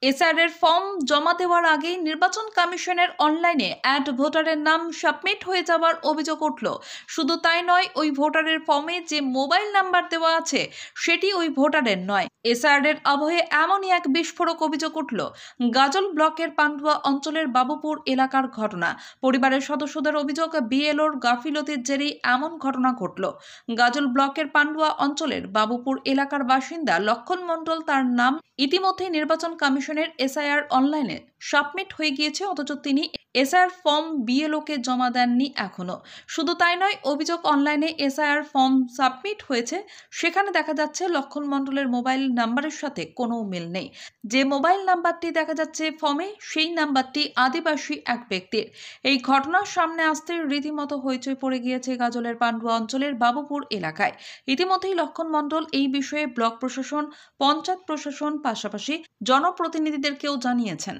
SR form জমা দেওয়ার আগেই নির্বাচন কমিশনের অনলাইনে অ্যাড ভোটারের নাম সাবমিট হয়ে যাওয়ার অভিযোগ উঠল। শুধু তাই নয়, ওই ভোটারের ফর্মে যে মোবাইল নাম্বার দেওয়া আছে সেটি ওই ভোটারের নয়। এসআর আবহে এমনই এক বিস্ফোরক অভিযোগ উঠল। গাজল ব্লকের পান্ডুয়া অঞ্চলের বাবুপুর এলাকার ঘটনা। পরিবারের সদস্যদের অভিযোগ, বিএলওর গাফিলতির জেরেই এমন ঘটনা ঘটল। গাজল ব্লকের পান্ডুয়া অঞ্চলের বাবুপুর এলাকার বাসিন্দা লক্ষণ মণ্ডল, তার নাম ইতিমধ্যেই নির্বাচন কমিশনের এসআইআর অনলাইনে সাবমিট হয়ে গিয়েছে, অথচ তিনি এসআইআর ফর্ম বিএলওকে জমা দেননি এখনো। শুধু তাই নয়, অভিযোগ অনলাইনে এসআইআর ফর্ম সাবমিট হয়েছে, সেখানে দেখা যাচ্ছে লক্ষণ মণ্ডলের মোবাইল নাম্বারের সাথে কোনো মিল নেই। যে মোবাইল নাম্বারটি দেখা যাচ্ছে ফর্মে, সেই নাম্বারটি আদিবাসী এক ব্যক্তির। এই ঘটনার সামনে আসতে রীতিমতো হইচই পড়ে গিয়েছে গাজলের পান্ডুয়া অঞ্চলের বাবুপুর এলাকায়। ইতিমধ্যেই লক্ষণ মণ্ডল এই বিষয়ে ব্লক প্রশাসন, পঞ্চায়েত প্রশাসন, পাশাপাশি জনপ্রতিনিধিদেরকেও জানিয়েছেন।